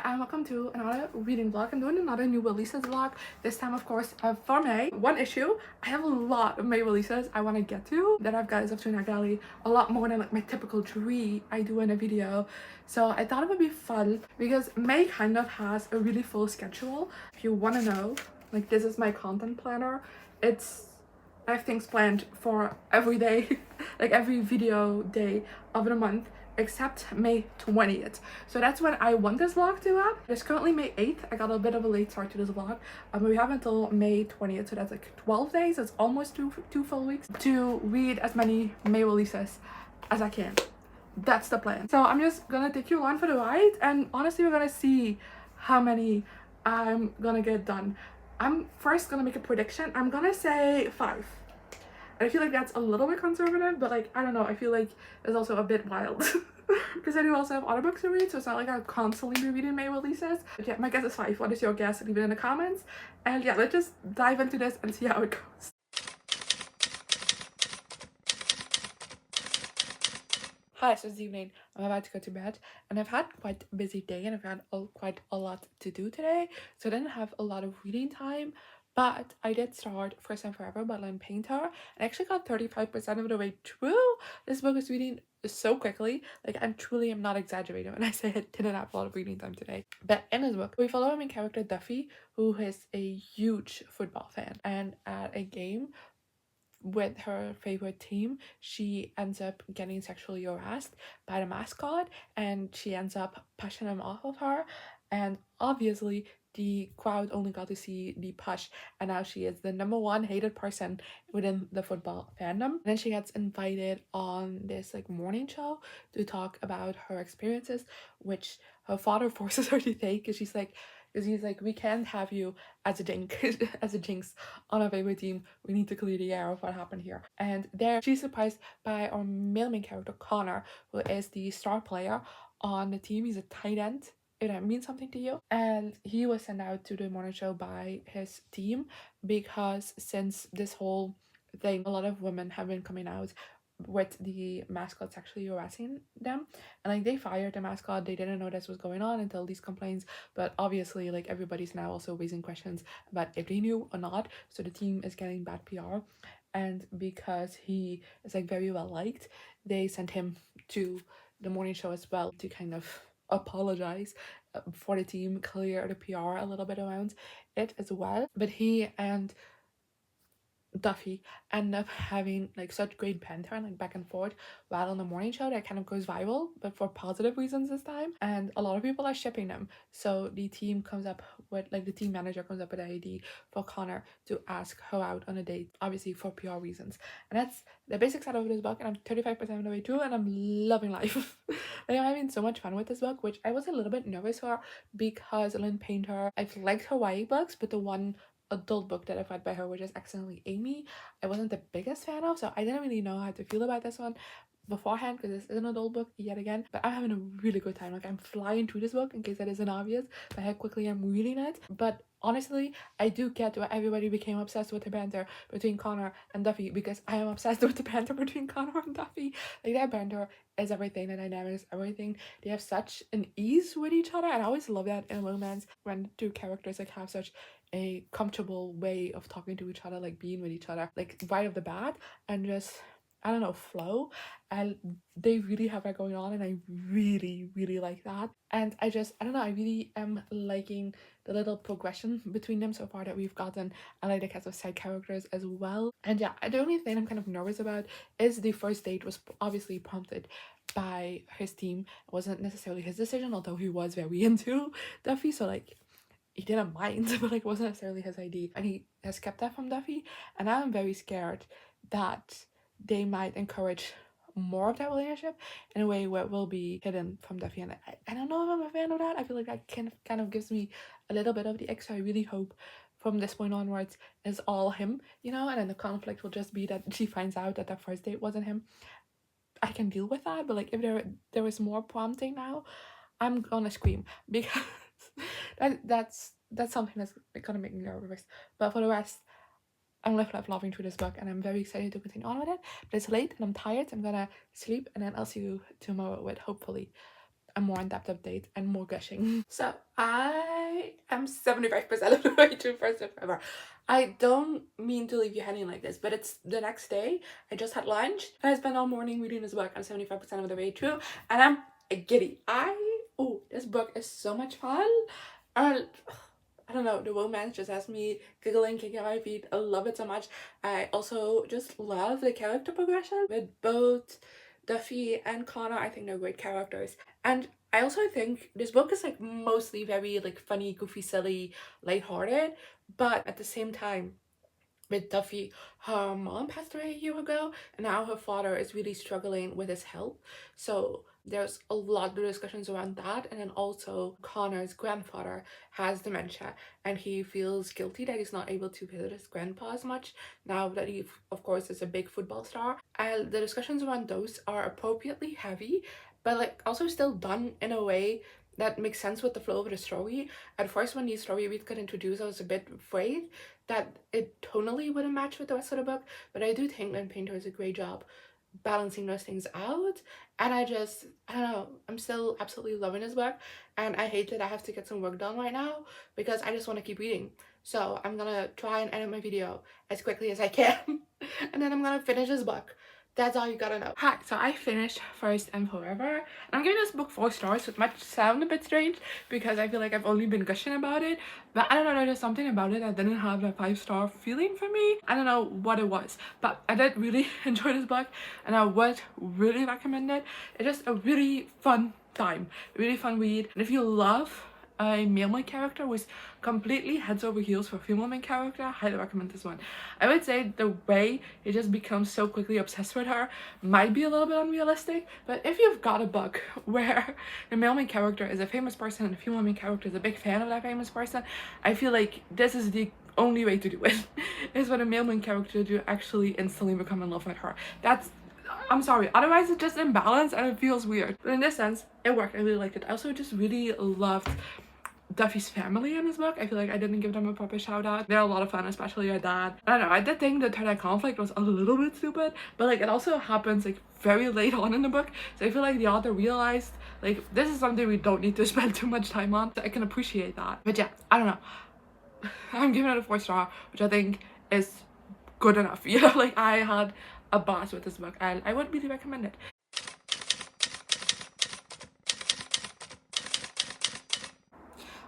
and welcome to another reading vlog. I'm doing another new releases vlog, this time of course for May. One issue. I have a lot of May releases I want to get to that I've got up to in gallery, a lot more than like my typical 3 I do in a video. So I thought it would be fun because May kind of has a really full schedule. If you want to know, like, this is my content planner. I have things planned for every day, like every video day of the month, except May 20th. So that's when I want this vlog to up. It's currently May 8th. I got a bit of a late start to this vlog. We have until May 20th, so that's like 12 days. It's almost two full weeks to read as many May releases as I can. That's the plan. So I'm just gonna take you along for the ride, and honestly we're gonna see how many I'm gonna get done. I'm first gonna make a prediction. I'm gonna say 5. I feel like that's a little bit conservative, but like, I don't know, I feel like it's also a bit wild because I do also have other books to read, so it's not like I'll constantly be reading May releases. But yeah, my guess is 5. What is your guess? Leave it in the comments. And yeah, let's just dive into this and see how it goes. Hi, so this evening I'm about to go to bed, and I've had quite a busy day and I've had quite a lot to do today, so I didn't have a lot of reading time. But I did start First and Forever by Lynn. I actually got 35% of the way through. This book is reading so quickly. Like, I truly am not exaggerating when I say I didn't have a lot of reading time today. But in this book, we follow our main character Duffy, who is a huge football fan. And at a game with her favorite team, she ends up getting sexually harassed by the mascot, and she ends up pushing him off of her. And obviously the crowd only got to see the push, and now she is the #1 hated person within the football fandom. And then she gets invited on this like morning show to talk about her experiences, which her father forces her to take, because he's like, we can't have you as a jinx on our favorite team. We need to clear the air of what happened here. And there she's surprised by our male main character Connor, who is the star player on the team. He's a tight end, if that means something to you. And he was sent out to the morning show by his team because since this whole thing, a lot of women have been coming out with the mascot sexually harassing them, and like they fired the mascot. They didn't know this was going on until these complaints, but obviously like everybody's now also raising questions about if they knew or not, so the team is getting bad PR. And because he is like very well liked, they sent him to the morning show as well to kind of apologize for the team, clear the PR a little bit around it as well. But he and Duffy end up having like such great banter and like back and forth while on the morning show that kind of goes viral, but for positive reasons this time. And a lot of people are shipping them, so the team comes up with, like, the team manager comes up with an idea for Connor to ask her out on a date, obviously for PR reasons. And that's the basic setup of this book, and I'm 35% of the way through and I'm loving life. Like, I'm having so much fun with this book, which I was a little bit nervous for because Lynn Painter, I've liked her YA books, but the one adult book that I've read by her, which is Accidentally Amy, I wasn't the biggest fan of, so I didn't really know how to feel about this one beforehand because this is an adult book yet again. But I'm having a really good time. Like, I'm flying through this book, in case that isn't obvious by how quickly I'm reading it. But honestly, I do get why everybody became obsessed with the banter between Connor and Duffy, because I am obsessed with the banter between Connor and Duffy. Like, that banter is everything, the dynamics, everything. They have such an ease with each other, and I always love that in romance when two characters like have such a comfortable way of talking to each other, like being with each other, like right off the bat, and just, I don't know, flow. And they really have that going on, and I really like that. And I don't know, I really am liking the little progression between them so far that we've gotten. I like the cast of side characters as well. And yeah, the only thing I'm kind of nervous about is the first date was obviously prompted by his team. It wasn't necessarily his decision, although he was very into Duffy, so like he didn't mind, but like it wasn't necessarily his idea, and he has kept that from Duffy. And I'm very scared that they might encourage more of that relationship in a way where it will be hidden from Duffy, and I don't know if I'm a fan of that. I feel like that kind of gives me a little bit of the ick, so I really hope from this point onwards is all him, you know, and then the conflict will just be that she finds out that that first date wasn't him. I can deal with that, but like if there was more prompting now, I'm gonna scream, because that's something that's gonna make me nervous. But for the rest, I'm loving through this book, and I'm very excited to continue on with it. But it's late and I'm tired, so I'm gonna sleep, and then I'll see you tomorrow with hopefully a more in-depth update and more gushing. So I am 75% of the way to First and Forever. I don't mean to leave you hanging like this, but it's the next day. I just had lunch and I spent all morning reading this book. I'm 75% of the way through and I'm giddy. This book is so much fun. I don't know, the romance just has me giggling, kicking my feet. I love it so much. I also just love the character progression with both Duffy and Connor. I think they're great characters. And I also think this book is like mostly very like funny, goofy, silly, lighthearted, but at the same time, with Duffy, her mom passed away a year ago, and now her father is really struggling with his health. So there's a lot of discussions around that, and then also Connor's grandfather has dementia, and he feels guilty that he's not able to visit his grandpa as much now that he, of course, is a big football star. And the discussions around those are appropriately heavy, but like also still done in a way that makes sense with the flow of the story. At first, when the story read got introduced, I was a bit afraid that it tonally wouldn't match with the rest of the book, but I do think Lynn Painter does a great job balancing those things out. And I don't know, I'm still absolutely loving this book, and I hate that I have to get some work done right now because I just want to keep reading. So I'm gonna try and edit my video as quickly as I can and then I'm gonna finish this book. That's all you gotta know. Hi, so I finished First and Forever, and I'm giving this book 4 stars, which might sound a bit strange because I feel like I've only been gushing about it, but I don't know, there's something about it that didn't have a 5-star feeling for me. I don't know what it was, but I did really enjoy this book, and I would really recommend it. It's just a really fun time, really fun read, and if you love a male main character was completely heads over heels for a female main character, I highly recommend this one. I would say the way he just becomes so quickly obsessed with her might be a little bit unrealistic, but if you've got a book where the male main character is a famous person and the female main character is a big fan of that famous person, I feel like this is the only way to do it, is for the male main character to actually instantly become in love with her. I'm sorry, otherwise it's just imbalanced and it feels weird. But in this sense, it worked. I really liked it. I also just really loved Duffy's family in this book. I feel like I didn't give them a proper shout out. They're a lot of fun, especially her dad. I don't know, I did think the third conflict was a little bit stupid, but like it also happens like very late on in the book, so I feel like the author realized like this is something we don't need to spend too much time on, so I can appreciate that. But yeah, I don't know, I'm giving it a 4-star, which I think is good enough. You know, like I had a blast with this book and I would really recommend it.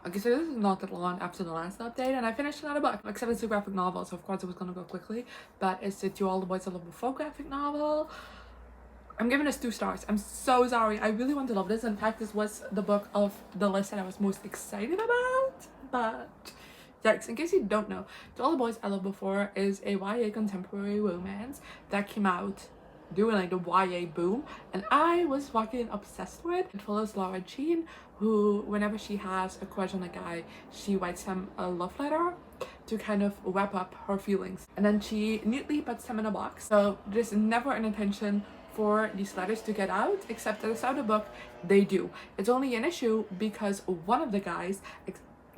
Okay, so this is not that long after the last update, and I finished another book, except it's a graphic novel, so of course it was gonna go quickly, but it's the To All the Boys I Love Before graphic novel. I'm giving this 2 stars. I'm so sorry. I really want to love this. In fact, this was the book of the list that I was most excited about, but yikes. In case you don't know, To All the Boys I Loved Before is a YA contemporary romance that came out during like the YA boom, and I was fucking obsessed with. It follows Laura Jean, who whenever she has a crush on a guy, she writes him a love letter to kind of wrap up her feelings, and then she neatly puts them in a box. So there's never an intention for these letters to get out, except at the start of the book they do. It's only an issue because one of the guys,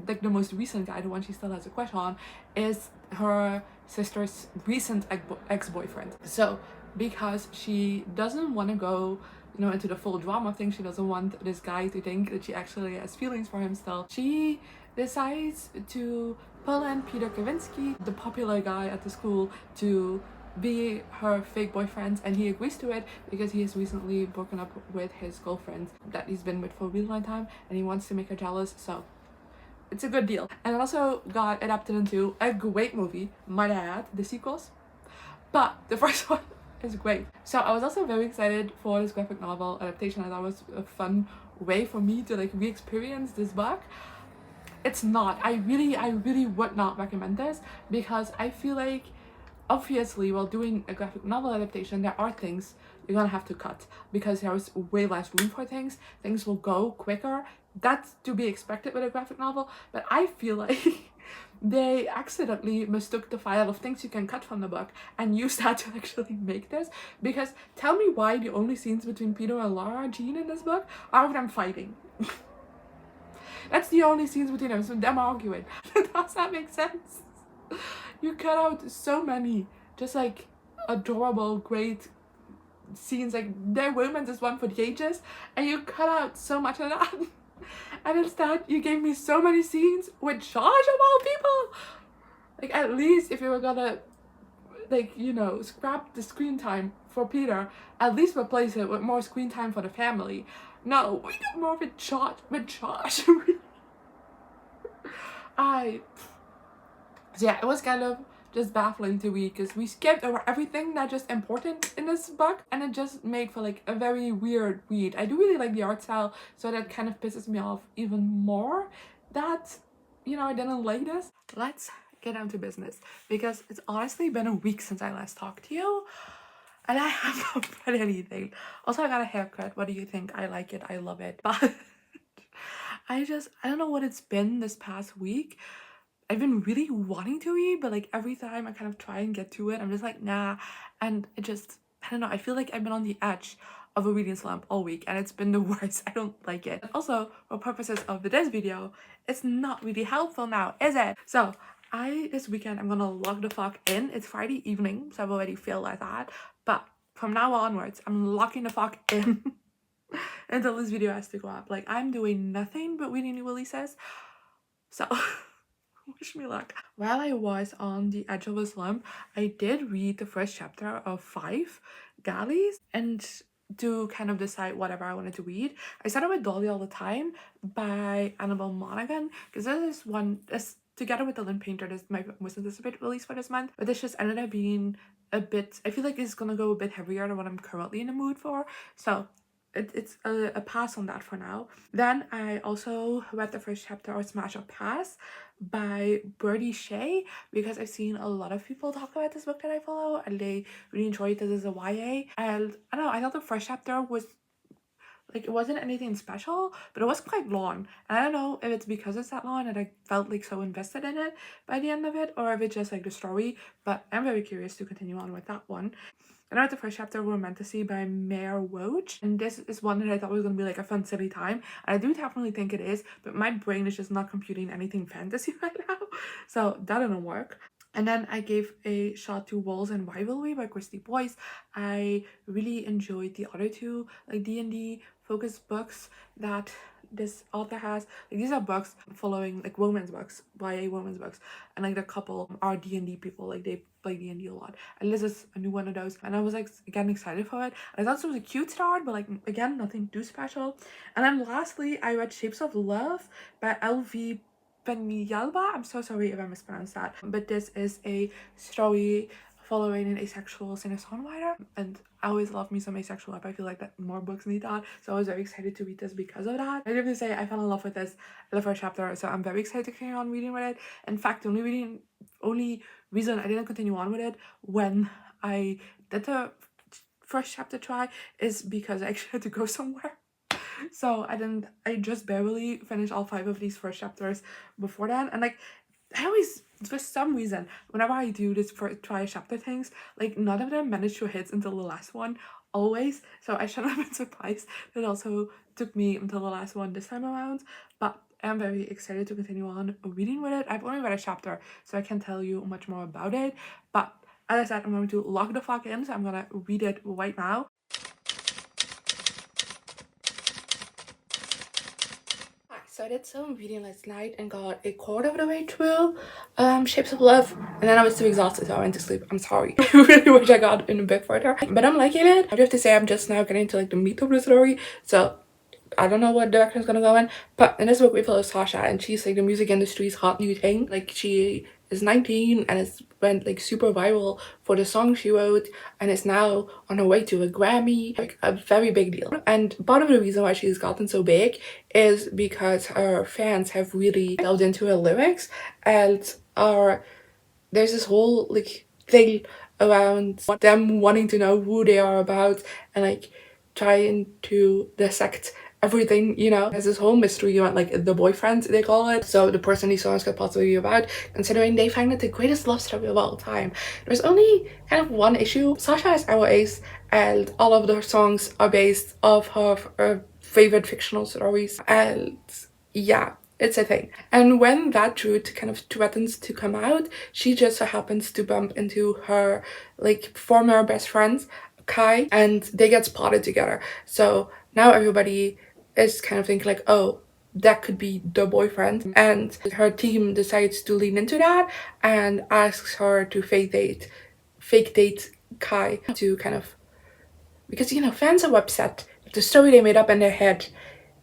like the most recent guy, the one she still has a crush on, is her sister's recent ex-boyfriend. So because she doesn't want to go, you know, into the full drama thing, she doesn't want this guy to think that she actually has feelings for him still, she decides to pull in Peter Kavinsky, the popular guy at the school, to be her fake boyfriend, and he agrees to it because he has recently broken up with his girlfriend that he's been with for a really long time, and he wants to make her jealous, so it's a good deal. And it also got adapted into a great movie, might I add, the sequels, but the first one is great. So I was also very excited for this graphic novel adaptation. I thought it was a fun way for me to like re-experience this book. It's not. I really would not recommend this because I feel like obviously while doing a graphic novel adaptation there are things you're gonna have to cut because there's way less room for things. Things will go quicker. That's to be expected with a graphic novel, but I feel like they accidentally mistook the file of things you can cut from the book and used that to actually make this, because tell me why the only scenes between Peter and Laura Jean in this book are of them fighting. That's the only scenes between them, so them arguing. Does that make sense? You cut out so many just like adorable, great scenes, like their romance is one for the ages, and you cut out so much of that. And instead you gave me so many scenes with Josh of all people. Like, at least if you were gonna, like, you know, scrap the screen time for Peter, at least replace it with more screen time for the family. No, we got more with Josh. So yeah, it was kind of just baffling to read because we skipped over everything that's just important in this book, and it just made for like a very weird read. I do really like the art style, so that kind of pisses me off even more that, you know, I didn't like this. Let's get down to business, because it's honestly been a week since I last talked to you and I haven't read anything. Also, I got a haircut. What do you think? I like it. I love it. But I don't know what it's been this past week. I've been really wanting to read, but like every time I kind of try and get to it, I'm just like, nah. And it just, I don't know, I feel like I've been on the edge of a reading slump all week, and it's been the worst. I don't like it. And also, for purposes of this video, it's not really helpful now, is it? So this weekend, I'm gonna log the fuck in. It's Friday evening, so I've already failed at that. But from now onwards, I'm locking the fuck in until this video has to go up. Like, I'm doing nothing but reading new releases. So wish me luck. While I was on the edge of a slump, I did read the first chapter of 5 Galleys, and to kind of decide whatever I wanted to read, I started with Dolly All the Time by Annabelle Monaghan, because this is one, this together with the Lynn painter, this is my most anticipated release for this month, but this just ended up being a bit, I feel like it's gonna go a bit heavier than what I'm currently in the mood for, so it's a pass on that for now. Then I also read the first chapter of Smash or Pass by Birdie Schae, because I've seen a lot of people talk about this book that I follow and they really enjoyed this as a YA, and I don't know, I thought the first chapter was like, it wasn't anything special, but it was quite long, and I don't know if it's because it's that long and I felt like so invested in it by the end of it, or if it's just like the story, but I'm very curious to continue on with that one. I read the first chapter of Romantasy by Mare Roach, and this is one that I thought was going to be like a fun silly time, and I do definitely think it is, but my brain is just not computing anything fantasy right now, so that didn't work. And then I gave a shot to Walls and Rivalry by Kristy Boyce. I really enjoyed the other two like D&D focused books that this author has. Like, these are books following like romance books, YA romance books, and like the couple are D&D people, like they play D&D a lot, and this is a new one of those, and I was like again excited for it. I thought it was a cute start, but like again nothing too special. And then lastly, I read Shapes of Love by LV Peñalba. I'm so sorry if I mispronounced that, but this is a story following an asexual singer-songwriter, and I always love me some asexual rap. I feel like that more books need that, so I was very excited to read this because of that. I have to say I fell in love with this in the first chapter, so I'm very excited to continue on reading with it. In fact, the only reason I didn't continue on with it when I did the first chapter try is because I actually had to go somewhere. So I just barely finished all 5 of these first chapters before that, and like I always, for some reason, whenever I do this for try chapter things, like none of them manage to hit until the last one, always. So I shouldn't have been surprised that it also took me until the last one this time around, but I'm very excited to continue on reading with it. I've only read a chapter, so I can't tell you much more about it, but as I said, I'm going to log the fuck in, so I'm gonna read it right now. So I did some reading last night and got a quarter of the way through Shapes of Love, and then I was too exhausted, so I went to sleep. I'm sorry. I really wish I got in a bit further, but I'm liking it. I have to say I'm just now getting to like the meat of the story, so I don't know what direction it's gonna go in. But in this book we follow Sasha, and she's like the music industry's hot new thing. Like, she is 19 and it's went like super viral for the song she wrote, and is now on her way to a Grammy, like a very big deal. And part of the reason why she's gotten so big is because her fans have really delved into her lyrics, and there's this whole like thing around them wanting to know who they are about and like trying to dissect everything, you know. There's this whole mystery around like the boyfriend, they call it, so the person these songs could possibly be about, considering they find it the greatest love story of all time. There's only kind of one issue. Sasha is our ace, and all of their songs are based off of her favorite fictional stories, and yeah, it's a thing. And when that truth kind of threatens to come out, she just so happens to bump into her like former best friend's Kai, and they get spotted together. So now everybody is kind of thinking like, oh, that could be the boyfriend. And her team decides to lean into that and asks her to fake date Kai to kind of, because fans are upset. The story they made up in their head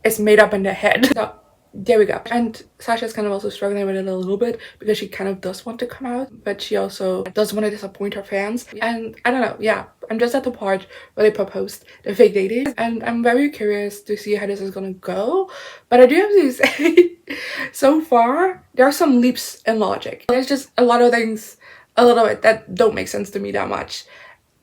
is made up in their head. So there we go. And Sasha's kind of also struggling with it a little bit because she kind of does want to come out, but she also doesn't want to disappoint her fans. And I don't know, yeah, I'm just at the part where they proposed the fake dating, and I'm very curious to see how this is gonna go. But I do have to say, so far, there are some leaps in logic. There's just a lot of things, a little bit, that don't make sense to me that much.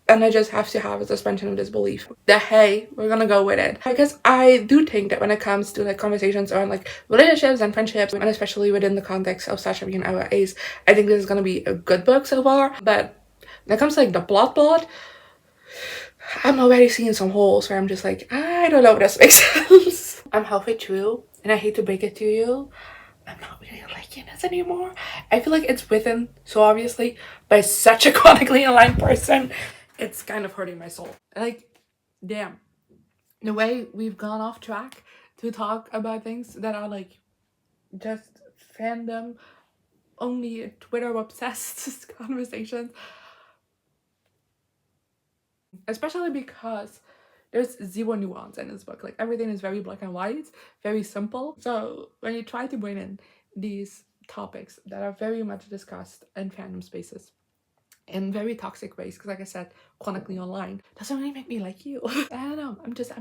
And I just have to have a suspension of disbelief that, hey, we're gonna go with it. Because I do think that when it comes to like conversations around like relationships and friendships, and especially within the context of Sasha being our ace, I think this is gonna be a good book so far. But when it comes to like the plot, I'm already seeing some holes where I'm just like, I don't know if this makes sense. I'm halfway through, and I hate to break it to you, I'm not really liking this anymore. I feel like it's written so obviously by such a chronically aligned person. It's kind of hurting my soul. Like, damn. The way we've gone off track to talk about things that are like just fandom, only Twitter obsessed conversations. Especially because there's zero nuance in this book. Like, everything is very black and white, very simple. So when you try to bring in these topics that are very much discussed in fandom spaces in very toxic ways, because like I said, chronically online, doesn't really make me like you. I don't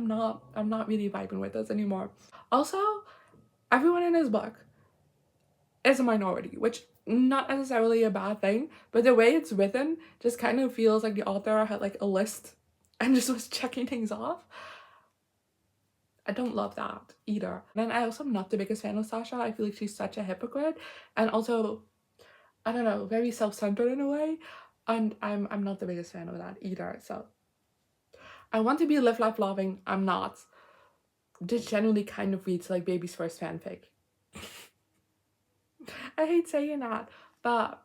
know, I'm not really vibing with this anymore. Also, everyone in this book is a minority, which not necessarily a bad thing, but the way it's written just kind of feels like the author had like a list and just was checking things off. I don't love that either. And I also am not the biggest fan of Sasha. I feel like she's such a hypocrite, and also, I don't know, very self-centered in a way. And I'm not the biggest fan of that either. So I want to be live life loving. I'm not. This genuinely kind of reads like baby's first fanfic. I hate saying that, but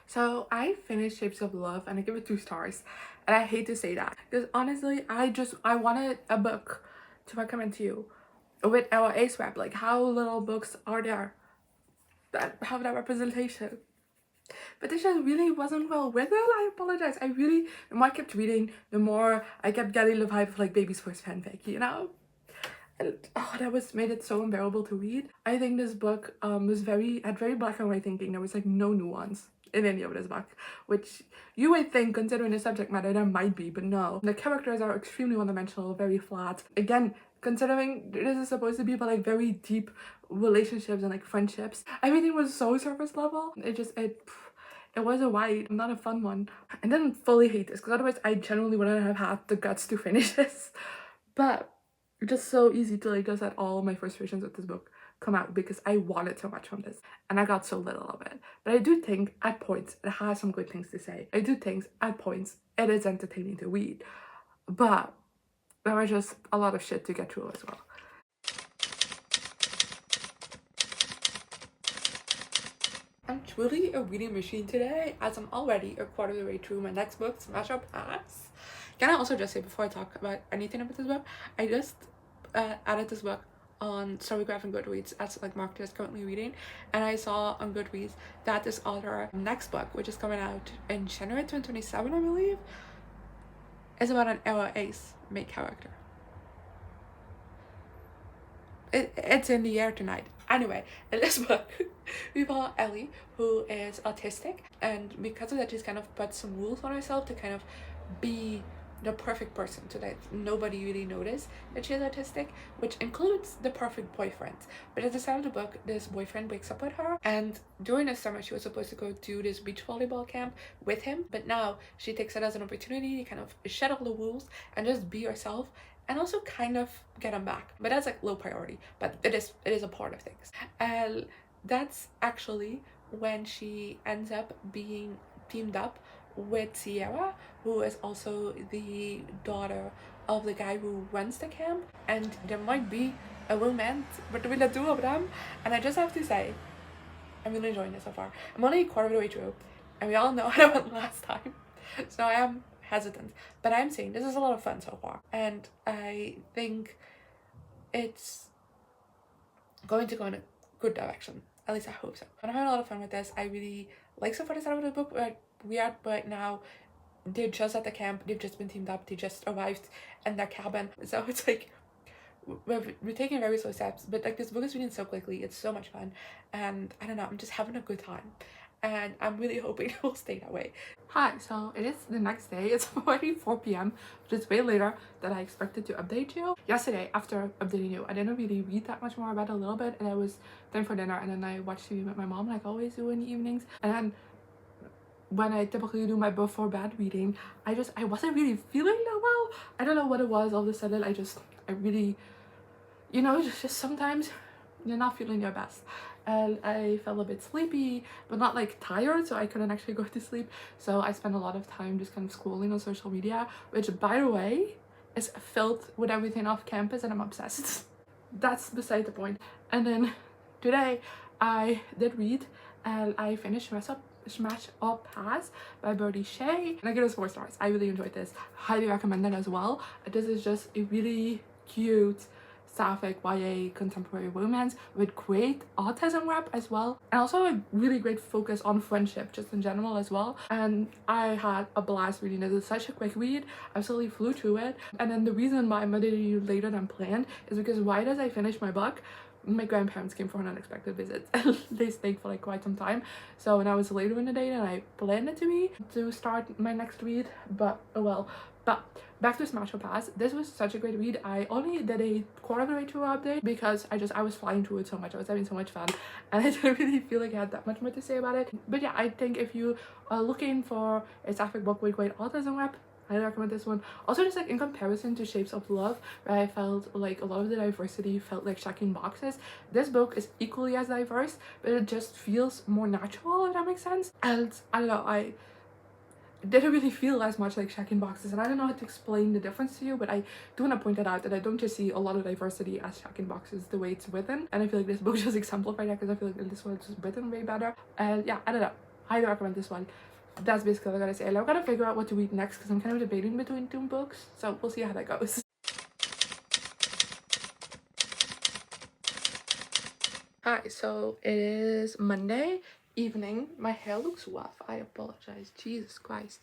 so I finished Shapes of Love and I give it 2 stars. And I hate to say that because honestly, I wanted a book to recommend to you with our ace rep. Like, how little books are there that have that representation? But this just really wasn't well written. I apologize. The more I kept reading, the more I kept getting the vibe of like baby's first fanfic, you know? And that made it so unbearable to read. I think this book had very black and white thinking. There was like no nuance in any of this book, which you would think, considering the subject matter, there might be, but no. The characters are extremely one-dimensional, very flat. Again, considering this is supposed to be about like very deep relationships and like friendships, everything was so surface level. It was a ride, not a fun one. I didn't fully hate this because otherwise I generally wouldn't have had the guts to finish this. But it's just so easy to like just let all my frustrations with this book come out because I wanted so much from this and I got so little of it. But I do think at points it has some good things to say. I do think at points it is entertaining to read. But there was just a lot of shit to get through as well. I'm truly a reading machine today, as I'm already a quarter of the way through my next book, Smash Up Pass. Can I also just say, before I talk about anything about this book, I just added this book on Storygraph and Goodreads as like Marquez is currently reading, and I saw on Goodreads that this author next book, which is coming out in January 2027, I believe, is about an era ace main character. It's in the air tonight. Anyway, in this book, we follow Ellie, who is autistic, and because of that, she's kind of put some rules on herself to kind of be the perfect person so that nobody really noticed that she's autistic, which includes the perfect boyfriend. But at the start of the book, this boyfriend breaks up with her, and during the summer she was supposed to go to this beach volleyball camp with him, but now she takes it as an opportunity to kind of shed all the rules and just be herself, and also kind of get him back. But that's like low priority, but it is a part of things. And that's actually when she ends up being teamed up with Sierra, who is also the daughter of the guy who runs the camp, and there might be a romance between the two of them. And I just have to say, I'm really enjoying this so far. I'm only a quarter of the way through, and we all know how it went last time, so I am hesitant, but I'm saying this is a lot of fun so far, and I think it's going to go in a good direction. At least I hope so. I'm having a lot of fun with this. I really like so far the start of the book. We are right now. They're just at the camp. They've just been teamed up. They just arrived in their cabin. So it's like we're taking very slow steps. But like this book is reading so quickly. It's so much fun, and I don't know. I'm just having a good time, and I'm really hoping it will stay that way. Hi, so it is the next day. It's already 4 p.m, which is way later than I expected to update you. Yesterday, after updating you, I didn't really read that much more. I read a little bit, and I was done for dinner, and then I watched TV with my mom, like I always do in the evenings. And then when I typically do my before bed reading, I wasn't really feeling that well. I don't know what it was. All of a sudden, I really, you know, just sometimes you're not feeling your best. And I felt a bit sleepy, but not like tired, so I couldn't actually go to sleep. So I spent a lot of time just kind of scrolling on social media, which, by the way, is filled with everything off campus, and I'm obsessed. That's beside the point. And then today I did read, and I finished Smash Up Pass by Birdie Schae, and I give it 4 stars. I really enjoyed this. Highly recommend it as well. This is just a really cute sapphic YA contemporary romance with great autism rep as well, and also a really great focus on friendship just in general as well. And I had a blast reading it. It's such a quick read. I absolutely flew through it. And then the reason why I'm editing you later than planned is because right as I finished my book, my grandparents came for an unexpected visit and they stayed for like quite some time. So when I was later in the day and I planned it to start my next read, but oh well. But back to Smash or Pass, this was such a great read. I only did a quarter of the way through update because I was flying through it so much. I was having so much fun, and I didn't really feel like I had that much more to say about it. But yeah, I think if you are looking for a sapphic book with great autism rep, I recommend this one. Also, just like in comparison to Shapes of Love, where I felt like a lot of the diversity felt like checking boxes, this book is equally as diverse, but it just feels more natural, if that makes sense. And I don't know, I didn't really feel as much like checking boxes, and I don't know how to explain the difference to you, but I do want to point that out, that I don't just see a lot of diversity as checking boxes the way it's written, and I feel like this book just exemplified that, because I feel like this one is written way better. And yeah, I don't know, highly recommend this one. That's basically all I gotta say. I've gotta figure out what to read next, because I'm kind of debating between 2 books, so we'll see how that goes. Hi, so it is Monday evening. My hair looks rough. I apologize. Jesus Christ.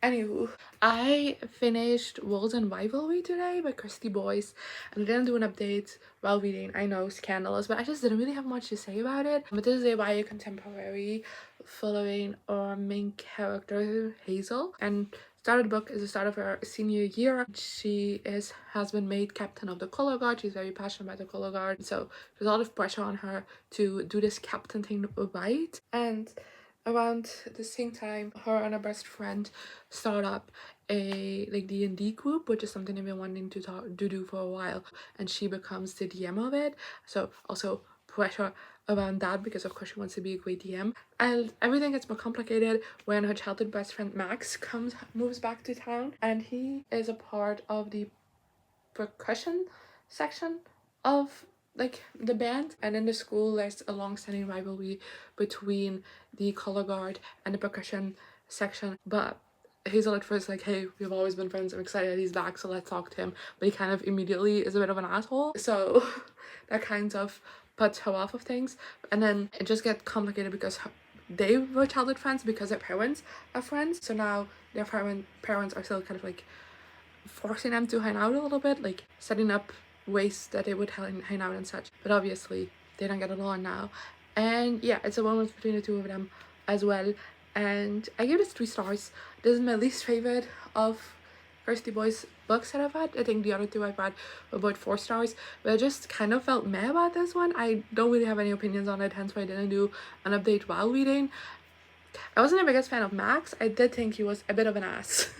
Anywho, I finished Worlds and Rivalry today by Kristy Boyce, and I didn't do an update while reading. I know, scandalous, but I just didn't really have much to say about it. But this is a YA contemporary following our main character, Hazel, and started the book is the start of her senior year. She has been made captain of the color guard. She's very passionate about the color guard, so there's a lot of pressure on her to do this captain thing right. And around the same time, her and her best friend start up a like D&D group, which is something they've been wanting to do for a while, and she becomes the DM of it. So also pressure around that, because of course she wants to be a great DM. And everything gets more complicated when her childhood best friend Max moves back to town, and he is a part of the percussion section of like the band. And in the school there's a long-standing rivalry between the color guard and the percussion section, but Hazel at first like, hey, we've always been friends, I'm excited he's back, so let's talk to him. But he kind of immediately is a bit of an asshole, so that kind of puts her off of things. And then it just gets complicated because they were childhood friends because their parents are friends, so now their parents are still kind of like forcing them to hang out a little bit, like setting up ways that they would hang out and such. But obviously they don't get along now, and yeah, it's a romance between the two of them as well. And I give this 3 stars. This is my least favorite of Kristy Boyce's books that I've read. I think the other 2 I've read were about 4 stars, but I just kind of felt meh about this one. I don't really have any opinions on it, hence why I didn't do an update while reading. I wasn't the biggest fan of Max. I did think he was a bit of an ass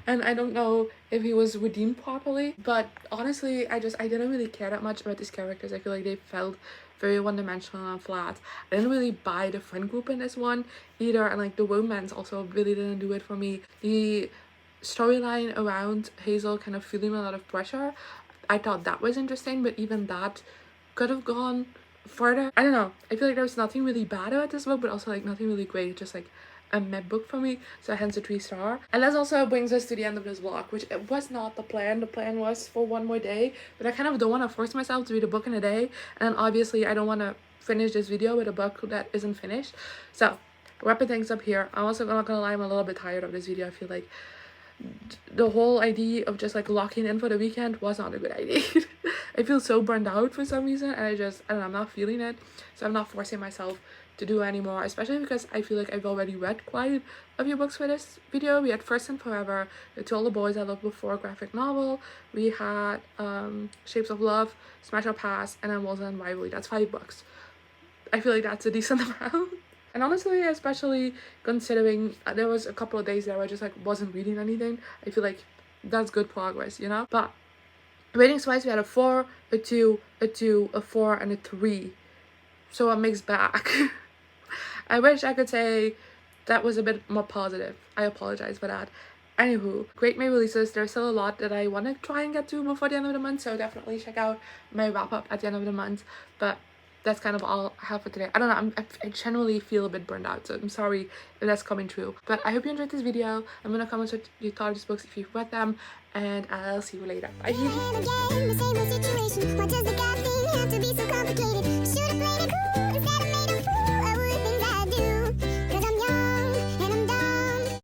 and I don't know if he was redeemed properly, but honestly I didn't really care that much about these characters. I feel like they felt very one-dimensional and flat. I didn't really buy the friend group in this one either, and like the romance also really didn't do it for me. The storyline around Hazel kind of feeling a lot of pressure, I thought that was interesting, but even that could have gone further. I don't know, I feel like there was nothing really bad about this book, but also like nothing really great, just like a mid book for me, so hence a 3-star. And that also brings us to the end of this vlog, which it was not the plan. The plan was for one more day, but I kind of don't want to force myself to read a book in a day, and obviously I don't want to finish this video with a book that isn't finished. So wrapping things up here. I'm also not gonna lie, I'm a little bit tired of this video. I feel like the whole idea of just like locking in for the weekend was not a good idea. I feel so burned out for some reason, and I don't know, I'm not feeling it, so I'm not forcing myself to do anymore, especially because I feel like I've already read quite a few books for this video. We had First and Forever, To All the Boys I Loved Before graphic novel, we had Shapes of Love, Smash or Pass, and then Walls and Rivalry. That's 5 books. I feel like that's a decent amount. And honestly, especially considering there was a couple of days there where I just like wasn't reading anything, I feel like that's good progress, you know? But ratings wise, we had a 4, a 2, a 2, a 4, and a 3. So a mixed bag. I wish I could say that was a bit more positive. I apologize for that. Anywho, great May releases. There's still a lot that I want to try and get to before the end of the month, so definitely check out my wrap up at the end of the month. But that's kind of all I have for today. I don't know, I generally feel a bit burned out, so I'm sorry if that's coming true. But I hope you enjoyed this video. I'm gonna comment what you thought of these books if you've read them, and I'll see you later. Bye.